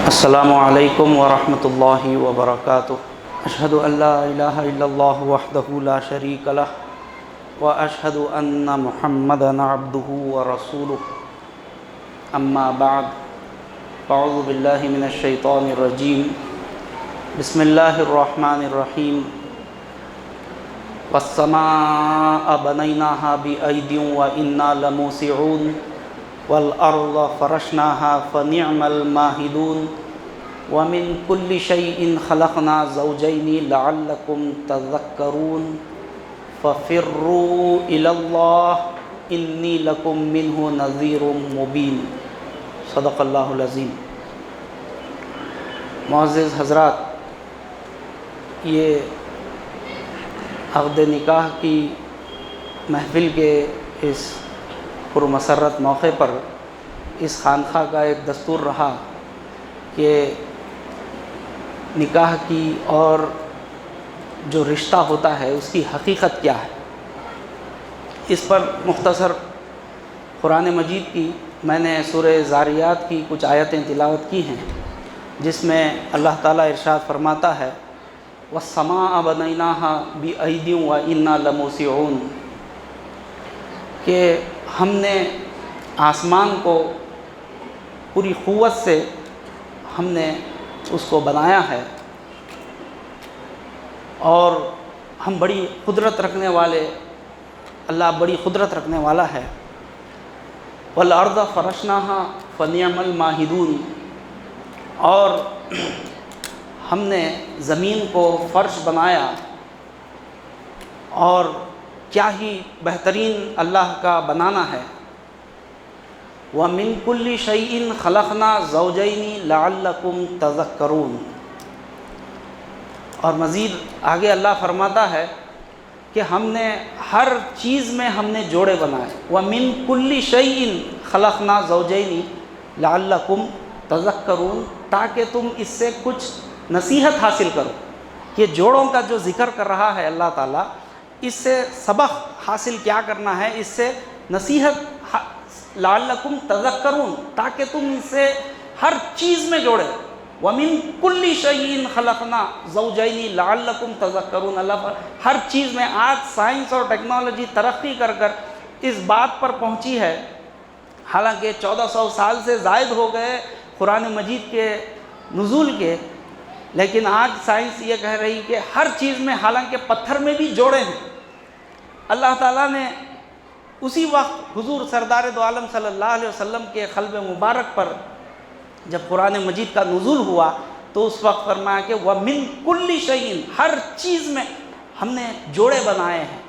السلام علیکم ورحمۃ اللہ وبرکاتہ۔ اشہد ان لا الہ الا اللہ وحدہ لا شریک لہ واشہد ان محمدا عبدہ ورسولہ، اما بعد فاعوذ باللہ من الشیطان الرجیم، بسم اللہ الرحمن الرحیم۔ والسماء بنیناہا بأید وإنا لموسعون والأرض فرشناها فنعم الماہدون ومن كل شيء خلقنا زوجين لعلكم تذكرون ففروا إلى الله إني لكم منه نذير مبين۔ صدق اللہ العظیم۔ معزز حضرات، یہ عقد نکاح کی محفل کے اس پرمسرت موقع پر اس خانقاہ کا ایک دستور رہا کہ نکاح کی اور جو رشتہ ہوتا ہے اس کی حقیقت کیا ہے، اس پر مختصر قرآن مجید کی میں نے سورہ ذاریات کی کچھ آیتیں تلاوت کی ہیں، جس میں اللہ تعالیٰ ارشاد فرماتا ہے وَالسَّمَاءَ بَنَيْنَاهَا بِأَيْدٍ وَإِنَّا لَمُوسِعُونَ، کہ ہم نے آسمان کو پوری قوت سے ہم نے اس کو بنایا ہے اور ہم بڑی قدرت رکھنے والے، اللہ بڑی قدرت رکھنے والا ہے۔ وَالْأَرْضَ فَرَشْنَاهَا فَنِعْمَ الْمَاهِدُونَ، اور ہم نے زمین کو فرش بنایا اور کیا ہی بہترین اللہ کا بنانا ہے۔ وَمِن كُلِّ شَيْءٍ خَلَقْنَا زَوْجَيْنِ لَعَلَّكُمْ تَذَكَّرُونَ، اور مزید آگے اللہ فرماتا ہے کہ ہم نے ہر چیز میں ہم نے جوڑے بنائے۔ وَمِن كُلِّ شَيْءٍ خَلَقْنَا زَوْجَيْنِ لَعَلَّكُمْ تَذَكَّرُونَ، تاکہ تم اس سے کچھ نصیحت حاصل کرو۔ یہ جوڑوں کا جو ذکر کر رہا ہے اللہ تعالیٰ، اس سے سبق حاصل کیا کرنا ہے، اس سے نصیحت، لعلکم تذکرون، تاکہ تم اس سے ہر چیز میں جوڑے۔ وَمِن كُلِّ شَيْءٍ خَلَقْنَا زَوْجَيْنِ لَعَلَّكُمْ تَذَكَّرُونَ، اللہ ہر چیز میں، آج سائنس اور ٹیکنالوجی ترقی کر اس بات پر پہنچی ہے، حالانکہ 1400 سال سے زائد ہو گئے قرآن مجید کے نزول کے، لیکن آج سائنس یہ کہہ رہی کہ ہر چیز میں، حالانکہ پتھر میں بھی جوڑے ہیں۔ اللہ تعالیٰ نے اسی وقت حضور سردار دو عالم صلی اللہ علیہ وسلم کے قلب مبارک پر جب قرآن مجید کا نزول ہوا تو اس وقت فرمایا کہ وَمِن كُلِّ شَيْءٍ، ہر چیز میں ہم نے جوڑے بنائے ہیں،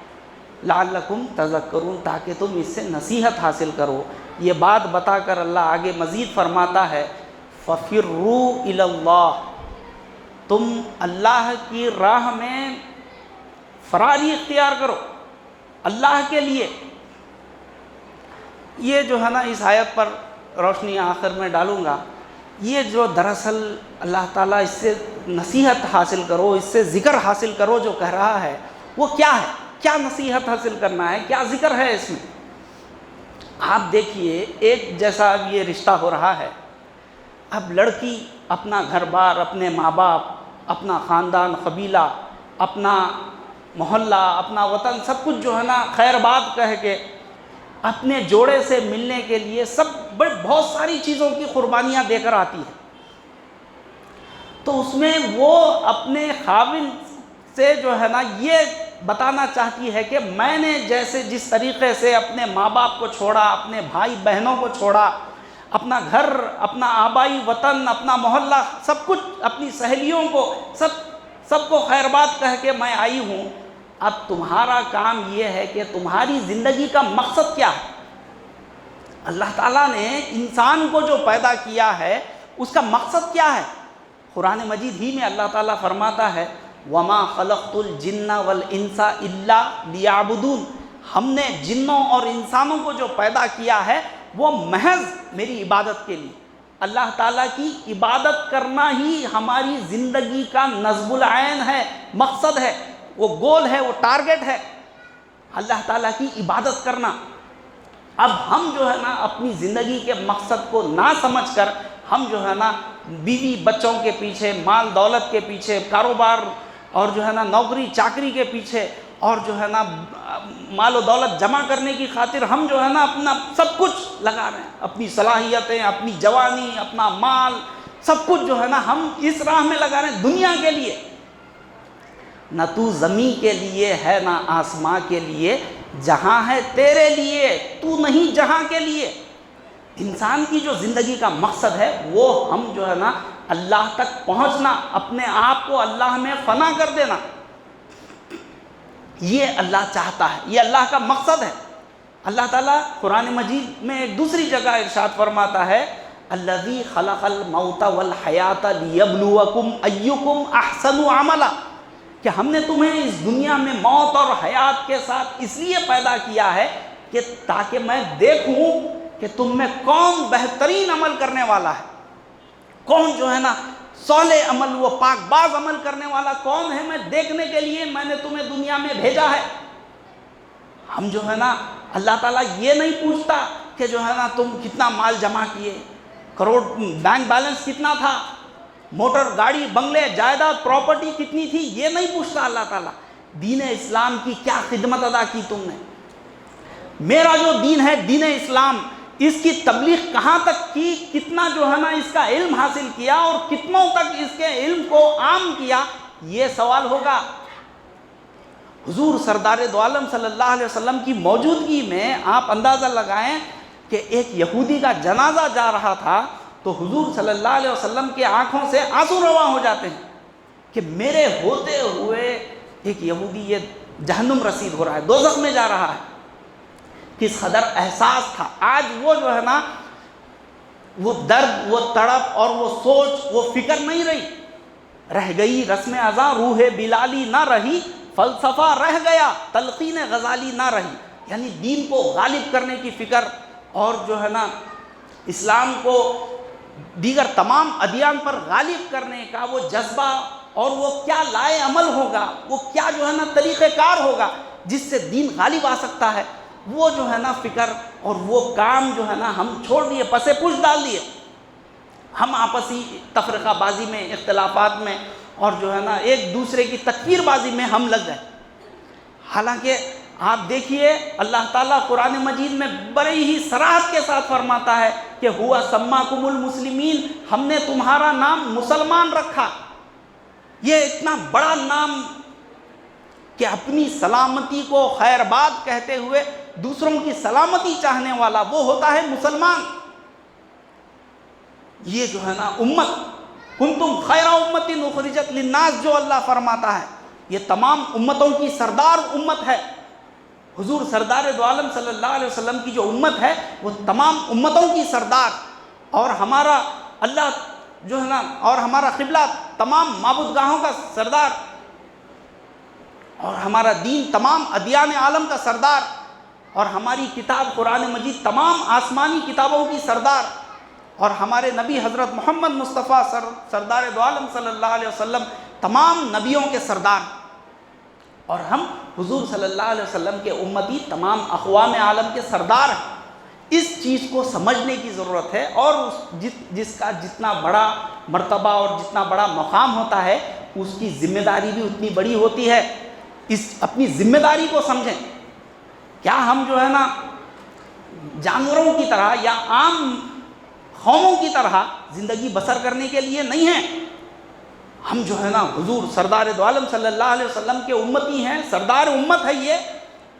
لَعَلَّكُمْ تَذَكَّرُونَ، تاکہ تم اس سے نصیحت حاصل کرو۔ یہ بات بتا کر اللہ آگے مزید فرماتا ہے فَفِرُّوا إِلَى اللَّهِ، تم اللہ کی راہ میں فراری اختیار کرو، اللہ کے لیے۔ یہ جو ہے نا، اس آیت پر روشنی آخر میں ڈالوں گا۔ یہ جو دراصل اللہ تعالیٰ اس سے نصیحت حاصل کرو، اس سے ذکر حاصل کرو جو کہہ رہا ہے، وہ کیا ہے؟ کیا نصیحت حاصل کرنا ہے؟ کیا ذکر ہے اس میں؟ آپ دیکھیے، ایک جیسا اب یہ رشتہ ہو رہا ہے، اب لڑکی اپنا گھر بار، اپنے ماں باپ، اپنا خاندان، قبیلہ، اپنا محلہ، اپنا وطن، سب کچھ جو ہے نا خیر بات کہہ کے اپنے جوڑے سے ملنے کے لیے بہت ساری چیزوں کی قربانیاں دے کر آتی ہے۔ تو اس میں وہ اپنے خاوند سے جو ہے نا یہ بتانا چاہتی ہے کہ میں نے جس طریقے سے اپنے ماں باپ کو چھوڑا، اپنے بھائی بہنوں کو چھوڑا، اپنا گھر، اپنا آبائی وطن، اپنا محلہ، سب کچھ، اپنی سہیلیوں کو، سب کو خیر بات کہہ کے میں آئی ہوں۔ اب تمہارا کام یہ ہے کہ تمہاری زندگی کا مقصد کیا ہے؟ اللہ تعالیٰ نے انسان کو جو پیدا کیا ہے اس کا مقصد کیا ہے؟ قرآن مجید ہی میں اللہ تعالیٰ فرماتا ہے وَمَا خَلَقْتُ الْجِنَّ وَالْإِنسَ إِلَّا لِيَعْبُدُونَ، ہم نے جنوں اور انسانوں کو جو پیدا کیا ہے وہ محض میری عبادت کے لیے۔ اللہ تعالیٰ کی عبادت کرنا ہی ہماری زندگی کا نصب العین ہے، مقصد ہے، وہ گول ہے، وہ ٹارگٹ ہے، اللہ تعالیٰ کی عبادت کرنا۔ اب ہم جو ہے نا اپنی زندگی کے مقصد کو نہ سمجھ کر ہم جو ہے نا بیوی بچوں کے پیچھے، مال دولت کے پیچھے، کاروبار اور جو ہے نا نوکری چاکری کے پیچھے، اور جو ہے نا مال و دولت جمع کرنے کی خاطر ہم جو ہے نا اپنا سب کچھ لگا رہے ہیں، اپنی صلاحیتیں، اپنی جوانی، اپنا مال، سب کچھ جو ہے نا ہم اس راہ میں لگا رہے ہیں دنیا کے لیے۔ نہ تو زمین کے لیے ہے نہ آسماں کے لیے، جہاں ہے تیرے لیے تو نہیں جہاں کے لیے۔ انسان کی جو زندگی کا مقصد ہے وہ ہم جو ہے نا اللہ تک پہنچنا، اپنے آپ کو اللہ میں فنا کر دینا، یہ اللہ چاہتا ہے، یہ اللہ کا مقصد ہے۔ اللہ تعالیٰ قرآن مجید میں ایک دوسری جگہ ارشاد فرماتا ہے الذی خلق الموت والحیات لیبلوکم ایکم احسن عملا، کہ ہم نے تمہیں اس دنیا میں موت اور حیات کے ساتھ اس لیے پیدا کیا ہے کہ تاکہ میں دیکھوں کہ تم میں کون بہترین عمل کرنے والا ہے، کون جو ہے نا صالح عمل، وہ پاک باز عمل کرنے والا کون ہے، میں دیکھنے کے لیے میں نے تمہیں دنیا میں بھیجا ہے۔ ہم جو ہے نا اللہ تعالیٰ یہ نہیں پوچھتا کہ جو ہے نا تم کتنا مال جمع کیے، کروڑ بینک بیلنس کتنا تھا، موٹر گاڑی بنگلے جائیداد پراپرٹی کتنی تھی، یہ نہیں پوچھتا اللہ تعالیٰ۔ دین اسلام کی کیا خدمت ادا کی تم نے، میرا جو دین ہے دین اسلام، اس کی تبلیغ کہاں تک کی، کتنا جو ہے نا اس کا علم حاصل کیا اور کتنوں تک اس کے علم کو عام کیا، یہ سوال ہوگا۔ حضور سردار دو عالم صلی اللہ علیہ وسلم کی موجودگی میں آپ اندازہ لگائیں کہ ایک یہودی کا جنازہ جا رہا تھا تو حضور صلی اللہ علیہ وسلم کی آنکھوں سے آنسو رواں ہو جاتے ہیں کہ میرے ہوتے ہوئے ایک یہودی یہ جہنم رسید ہو رہا ہے، دوزخ میں جا رہا ہے۔ کس قدر احساس تھا۔ آج وہ جو ہے نا وہ درد، وہ تڑپ اور وہ سوچ، وہ فکر نہیں رہی، رہ گئی رسم ازاں روح بلالی نہ رہی، فلسفہ رہ گیا تلقین غزالی نہ رہی۔ یعنی دین کو غالب کرنے کی فکر اور جو ہے نا اسلام کو دیگر تمام ادیان پر غالب کرنے کا وہ جذبہ، اور وہ کیا لائے عمل ہوگا، وہ کیا جو ہے نا طریقہ کار ہوگا جس سے دین غالب آ سکتا ہے، وہ جو ہے نا فکر اور وہ کام جو ہے نا ہم چھوڑ دیے، پسے پوچھ ڈال دیے۔ ہم آپسی تفرقہ بازی میں، اختلافات میں اور جو ہے نا ایک دوسرے کی تکفیر بازی میں ہم لگ گئے۔ حالانکہ آپ دیکھیے اللہ تعالیٰ قرآن مجید میں بڑے ہی صراحت کے ساتھ فرماتا ہے کہ ہوا سماکم المسلمین، ہم نے تمہارا نام مسلمان رکھا۔ یہ اتنا بڑا نام کہ اپنی سلامتی کو خیر باد کہتے ہوئے دوسروں کی سلامتی چاہنے والا وہ ہوتا ہے مسلمان۔ یہ جو ہے نا امت، کنتم خیر امت اخرجت للناس جو اللہ فرماتا ہے، یہ تمام امتوں کی سردار امت ہے۔ حضور سردار دو عالم صلی اللہ علیہ وسلم کی جو امت ہے وہ تمام امتوں کی سردار، اور ہمارا اللہ جو ہے نا اور ہمارا قبلہ تمام معبودگاہوں کا سردار، اور ہمارا دین تمام ادیان عالم کا سردار، اور ہماری کتاب قرآن مجید تمام آسمانی کتابوں کی سردار، اور ہمارے نبی حضرت محمد مصطفیٰ سردار دو عالم صلی اللہ علیہ وسلم تمام نبیوں کے سردار، اور ہم حضور صلی اللہ علیہ وسلم کے امتی تمام اقوام عالم کے سردار ہیں۔ اس چیز کو سمجھنے کی ضرورت ہے، اور جس کا جتنا بڑا مرتبہ اور جتنا بڑا مقام ہوتا ہے اس کی ذمہ داری بھی اتنی بڑی ہوتی ہے۔ اس اپنی ذمہ داری کو سمجھیں۔ کیا ہم جو ہے نا جانوروں کی طرح یا عام قوموں کی طرح زندگی بسر کرنے کے لیے نہیں ہیں؟ ہم جو ہے نا حضور سردار دو عالم صلی اللہ علیہ وسلم کے امتی ہیں، سردار امت ہے یہ،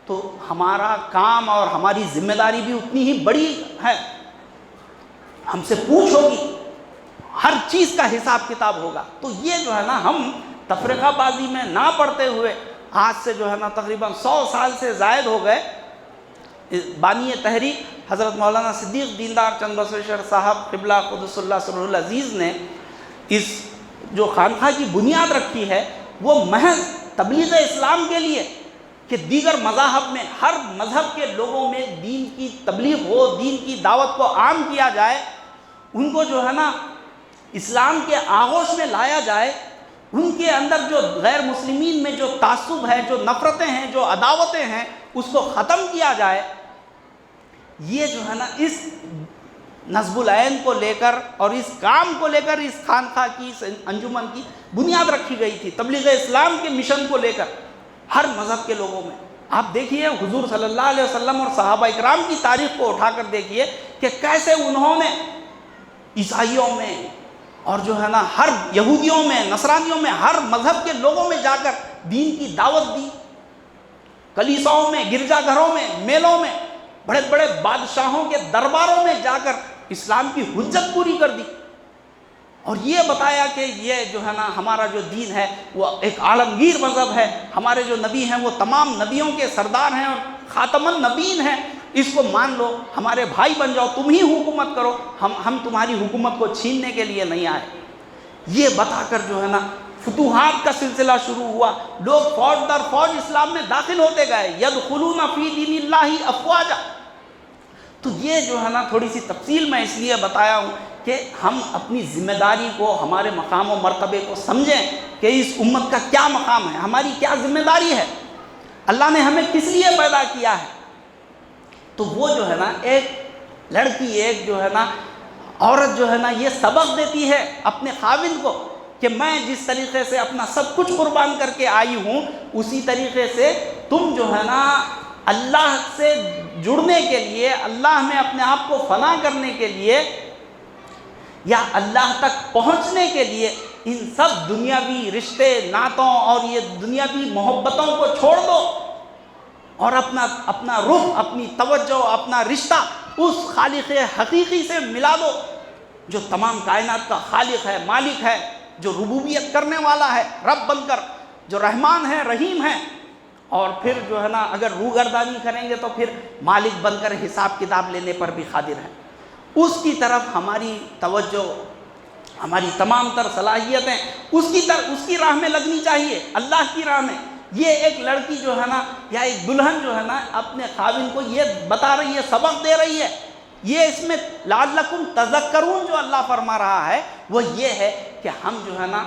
تو ہمارا کام اور ہماری ذمہ داری بھی اتنی ہی بڑی ہے۔ ہم سے پوچھ ہوگی، ہر چیز کا حساب کتاب ہوگا۔ تو یہ جو ہے نا ہم تفرقہ بازی میں نہ پڑتے ہوئے، آج سے جو ہے نا تقریباً 100 سال سے زائد ہو گئے، بانی تحریک حضرت مولانا صدیق دیندار چند بسویشور صاحب قبلہ قدس اللہ سرہ العزیز نے اس جو خانقاہ کی بنیاد رکھی ہے وہ محض تبلیغ اسلام کے لیے، کہ دیگر مذاہب میں ہر مذہب کے لوگوں میں دین کی تبلیغ ہو، دین کی دعوت کو عام کیا جائے، ان کو جو ہے نا اسلام کے آغوش میں لایا جائے، ان کے اندر جو غیر مسلمین میں جو تعصب ہے، جو نفرتیں ہیں، جو عداوتیں ہیں، اس کو ختم کیا جائے۔ یہ جو ہے نا اس نصب العین کو لے کر اور اس کام کو لے کر اس خانقاہ کی، اس انجمن کی بنیاد رکھی گئی تھی، تبلیغ اسلام کے مشن کو لے کر ہر مذہب کے لوگوں میں۔ آپ دیکھیے حضور صلی اللہ علیہ وسلم اور صحابہ اکرام کی تاریخ کو اٹھا کر دیکھیے کہ کیسے انہوں نے عیسائیوں میں اور جو ہے نا ہر یہودیوں میں، نصرانیوں میں، ہر مذہب کے لوگوں میں جا کر دین کی دعوت دی، کلیساؤں میں، گرجا گھروں میں، میلوں میں، بڑے بڑے بادشاہوں کے درباروں میں جا کر اسلام کی حجت پوری کر دی، اور یہ بتایا کہ یہ جو ہے نا ہمارا جو دین ہے وہ ایک عالمگیر مذہب ہے، ہمارے جو نبی ہیں وہ تمام نبیوں کے سردار ہیں اور خاتم النبیین ہیں، اس کو مان لو، ہمارے بھائی بن جاؤ، تم ہی حکومت کرو، ہم تمہاری حکومت کو چھیننے کے لیے نہیں آئے۔ یہ بتا کر جو ہے نا فتوحات کا سلسلہ شروع ہوا، لوگ فوج در فوج اسلام میں داخل ہوتے گئے، یدخلون فی دین اللہ افواجا۔ تو یہ جو ہے نا تھوڑی سی تفصیل میں اس لیے بتایا ہوں کہ ہم اپنی ذمہ داری کو، ہمارے مقام و مرتبے کو سمجھیں کہ اس امت کا کیا مقام ہے، ہماری کیا ذمہ داری ہے، اللہ نے ہمیں کس لیے پیدا کیا ہے۔ تو وہ جو ہے نا ایک لڑکی، ایک جو ہے نا عورت جو ہے نا یہ سبق دیتی ہے اپنے خاوند کو کہ میں جس طریقے سے اپنا سب کچھ قربان کر کے آئی ہوں، اسی طریقے سے تم جو ہے نا اللہ سے جڑنے کے لیے، اللہ میں اپنے آپ کو فنا کرنے کے لیے یا اللہ تک پہنچنے کے لیے ان سب دنیاوی رشتے ناتوں اور یہ دنیاوی محبتوں کو چھوڑ دو اور اپنا رخ، اپنی توجہ، اپنا رشتہ اس خالق حقیقی سے ملا دو جو تمام کائنات کا خالق ہے، مالک ہے، جو ربوبیت کرنے والا ہے، رب بن کر، جو رحمان ہے، رحیم ہے، اور پھر جو ہے نا اگر روگردانی کریں گے تو پھر مالک بن کر حساب کتاب لینے پر بھی قادر ہے۔ اس کی طرف ہماری توجہ، ہماری تمام تر صلاحیتیں اس کی راہ میں لگنی چاہیے، اللہ کی راہ میں۔ یہ ایک لڑکی جو ہے نا یا ایک دلہن جو ہے نا اپنے خاوند کو یہ بتا رہی ہے، سبق دے رہی ہے، یہ اس میں لعلکم تذکرون جو اللہ فرما رہا ہے وہ یہ ہے کہ ہم جو ہے نا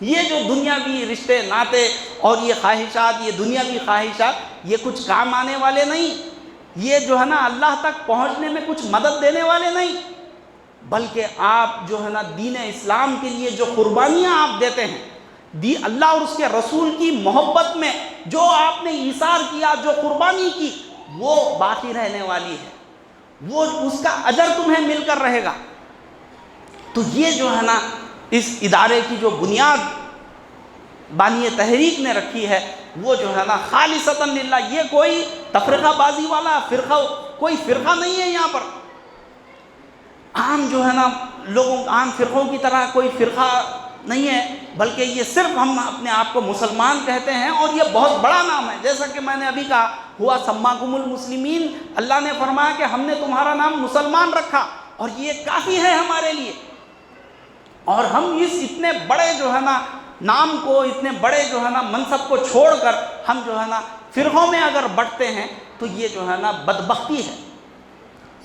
یہ جو دنیاوی رشتے ناتے اور یہ خواہشات، یہ دنیاوی خواہشات یہ کچھ کام آنے والے نہیں، یہ جو ہے نا اللہ تک پہنچنے میں کچھ مدد دینے والے نہیں، بلکہ آپ جو ہے نا دین اسلام کے لیے جو قربانیاں آپ دیتے ہیں، اللہ اور اس کے رسول کی محبت میں جو آپ نے ایثار کیا، جو قربانی کی، وہ باقی رہنے والی ہے، وہ اس کا اجر تمہیں مل کر رہے گا۔ تو یہ جو ہے نا اس ادارے کی جو بنیاد بانی تحریک نے رکھی ہے وہ جو ہے نا خالصتاً للہ، یہ کوئی تفرقہ بازی والا کوئی فرقہ نہیں ہے یہاں پر، عام جو ہے نا عام فرقوں کی طرح کوئی فرقہ نہیں ہے، بلکہ یہ صرف ہم اپنے آپ کو مسلمان کہتے ہیں، اور یہ بہت بڑا نام ہے، جیسا کہ میں نے ابھی کہا ہوا سماکم المسلمین، اللہ نے فرمایا کہ ہم نے تمہارا نام مسلمان رکھا، اور یہ کافی ہے ہمارے لیے۔ اور ہم اس اتنے بڑے جو ہے نا نام کو، اتنے بڑے جو ہے نا منصب کو چھوڑ کر ہم جو ہے نا فرقوں میں اگر بٹتے ہیں تو یہ جو ہے نا بدبختی ہے،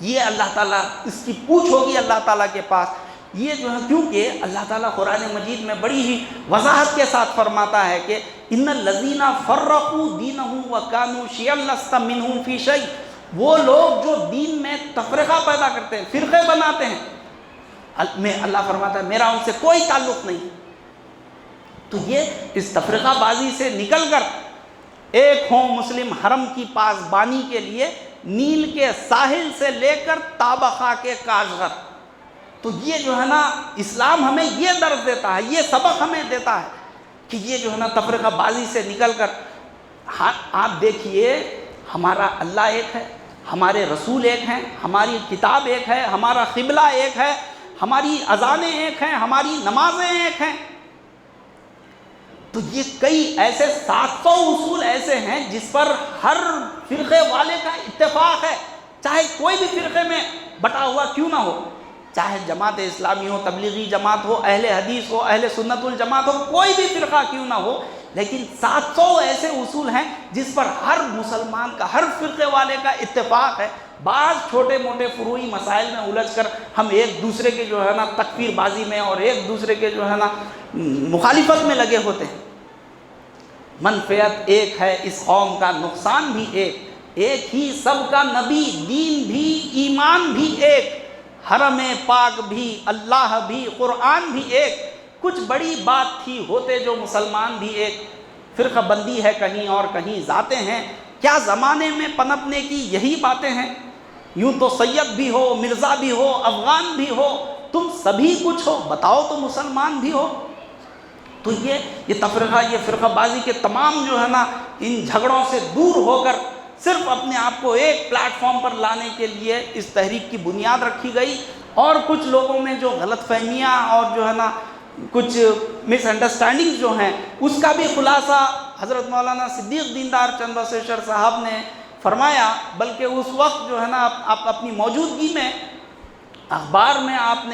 یہ اللہ تعالیٰ اس کی پوچھ ہوگی اللہ تعالیٰ کے پاس۔ یہ جو ہے کیونکہ اللہ تعالیٰ قرآن مجید میں بڑی ہی وضاحت کے ساتھ فرماتا ہے کہ ان الذین فرقوا دینہم وکانوا شیعا لست منہم فی شیء، وہ لوگ جو دین میں تفرقہ پیدا کرتے ہیں، فرقے بناتے ہیں، اللہ فرماتا ہے میرا ان سے کوئی تعلق نہیں۔ تو یہ اس تفرقہ بازی سے نکل کر ایک ہوں مسلم حرم کی پاسبانی کے لیے نیل کے ساحل سے لے کر تابخا کے کاشغر، تو یہ جو ہے نا اسلام ہمیں یہ درس دیتا ہے، یہ سبق ہمیں دیتا ہے کہ یہ جو ہے نا تفرقہ بازی سے نکل کر آپ دیکھیے ہمارا اللہ ایک ہے، ہمارے رسول ایک ہیں، ہماری کتاب ایک ہے، ہمارا قبلہ ایک ہے، ہماری اذانیں ایک ہیں، ہماری نمازیں ایک ہیں۔ تو یہ کئی ایسے 700 اصول ایسے ہیں جس پر ہر فرقے والے کا اتفاق ہے، چاہے کوئی بھی فرقے میں بٹا ہوا کیوں نہ ہو، چاہے جماعت اسلامی ہو، تبلیغی جماعت ہو، اہل حدیث ہو، اہل سنت الجماعت ہو، کوئی بھی فرقہ کیوں نہ ہو، لیکن 700 ایسے اصول ہیں جس پر ہر مسلمان کا، ہر فرقے والے کا اتفاق ہے۔ بعض چھوٹے موٹے فروعی مسائل میں الجھ کر ہم ایک دوسرے کے جو ہے نا تکفیر بازی میں اور ایک دوسرے کے جو ہے نا مخالفت میں لگے ہوتے ہیں۔ منفعت ایک ہے اس قوم کا، نقصان بھی ایک ہی سب کا نبی، دین بھی ایمان بھی ایک، حرم پاک بھی، اللہ بھی، قرآن بھی ایک، کچھ بڑی بات تھی ہوتے جو مسلمان بھی ایک، فرقہ بندی ہے کہیں اور کہیں ذاتیں ہیں، کیا زمانے میں پنپنے کی یہی باتیں ہیں؟ یوں تو سید بھی ہو، مرزا بھی ہو، افغان بھی ہو، تم سبھی کچھ ہو، بتاؤ تو مسلمان بھی ہو۔ تو یہ تفرقہ، یہ فرقہ بازی کے تمام جو ہے نا ان جھگڑوں سے دور ہو کر صرف اپنے آپ کو ایک پلیٹ فارم پر لانے کے لیے اس تحریک کی بنیاد رکھی گئی، اور کچھ لوگوں میں جو غلط فہمیاں اور جو ہے نا کچھ مس انڈرسٹینڈنگ جو ہیں اس کا بھی خلاصہ حضرت مولانا صدیق دیندار چند بسیشر صاحب نے فرمایا، بلکہ اس وقت جو ہے نا آپ اپنی موجودگی میں اخبار میں آپ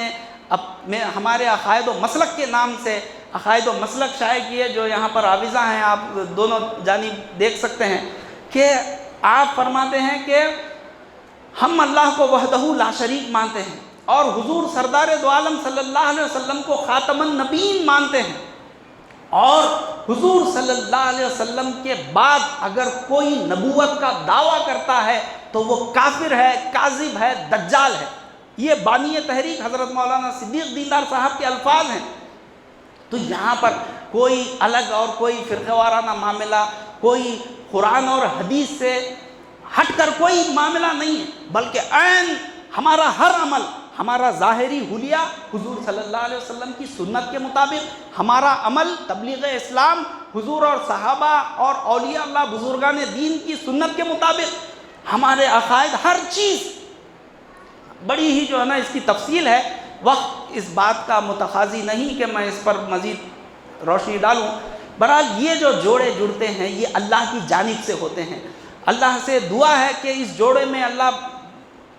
نے ہمارے عقائد و مسلک کے نام سے عقائد و مسلک شائع کیے، جو یہاں پر آویزاں ہیں، آپ دونوں جانب دیکھ سکتے ہیں کہ آپ فرماتے ہیں کہ ہم اللہ کو وحدہ لا شریک مانتے ہیں، اور حضور سردار دو عالم صلی اللہ علیہ وسلم کو خاتم النبیین مانتے ہیں، اور حضور صلی اللہ علیہ وسلم کے بعد اگر کوئی نبوت کا دعویٰ کرتا ہے تو وہ کافر ہے، کاذب ہے، دجال ہے۔ یہ بانی تحریک حضرت مولانا صدیق دیندار صاحب کے الفاظ ہیں۔ تو یہاں پر کوئی الگ اور کوئی فرقہ وارانہ معاملہ، کوئی قرآن اور حدیث سے ہٹ کر کوئی معاملہ نہیں ہے، بلکہ عین ہمارا ہر عمل، ہمارا ظاہری حلیہ حضور صلی اللہ علیہ وسلم کی سنت کے مطابق، ہمارا عمل تبلیغ اسلام حضور اور صحابہ اور اولیاء اللہ بزرگان دین کی سنت کے مطابق، ہمارے عقائد، ہر چیز بڑی ہی جو ہے نا اس کی تفصیل ہے۔ وقت اس بات کا متقاضی نہیں کہ میں اس پر مزید روشنی ڈالوں۔ بہرحال یہ جو جوڑے جڑتے ہیں یہ اللہ کی جانب سے ہوتے ہیں۔ اللہ سے دعا ہے کہ اس جوڑے میں اللہ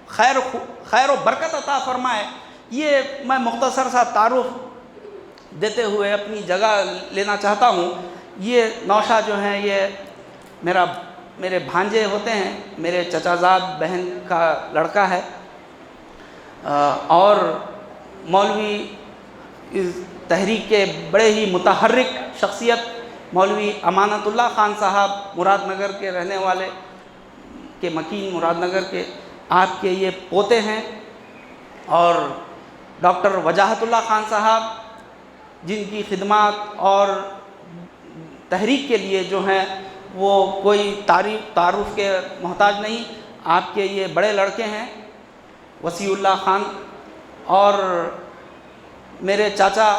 خیر و برکت عطا فرمائے۔ یہ میں مختصر سا تعارف دیتے ہوئے اپنی جگہ لینا چاہتا ہوں۔ یہ نوشہ جو ہیں یہ میرے بھانجے ہوتے ہیں، میرے چچا زاد بہن کا لڑکا ہے، اور مولوی اس تحریک کے بڑے ہی متحرک شخصیت مولوی امانت اللہ خان صاحب، مراد نگر کے رہنے والے کے مکین مراد نگر کے، آپ کے یہ پوتے ہیں، اور ڈاکٹر وجاہت اللہ خان صاحب جن کی خدمات اور تحریک کے لیے جو ہیں وہ کوئی تعارف کے محتاج نہیں، آپ کے یہ بڑے لڑکے ہیں وسیع اللہ خان، اور میرے چاچا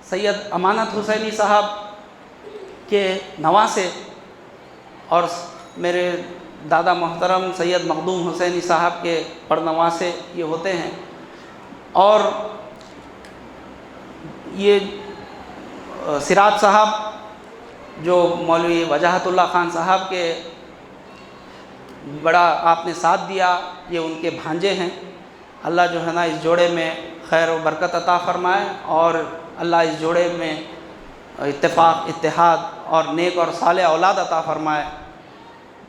سید امانت حسینی صاحب کے نواسے، اور میرے دادا محترم سید مخدوم حسینی صاحب کے پڑنواسے یہ ہوتے ہیں۔ اور یہ سراج صاحب جو مولوی وجاہت اللہ خان صاحب کے بڑا آپ نے ساتھ دیا، یہ ان کے بھانجے ہیں۔ اللہ جو ہے نا اس جوڑے میں خیر و برکت عطا فرمائے، اور اللہ اس جوڑے میں اتفاق، اتحاد اور نیک اور صالح اولاد عطا فرمائے۔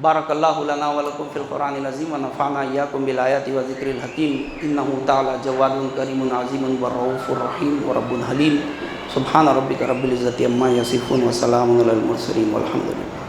بارک اللہ لنا ولکم فی القرآن العظیم ونفعنا ایاکم بالآیات وذکر الحکیم، انہ تعالی جواد کریم عظیم والرؤوف الرحیم ورب حلیم۔ سبحان ربک رب العزۃ عما یصفون وسلام علی المرسلین والحمد للہ۔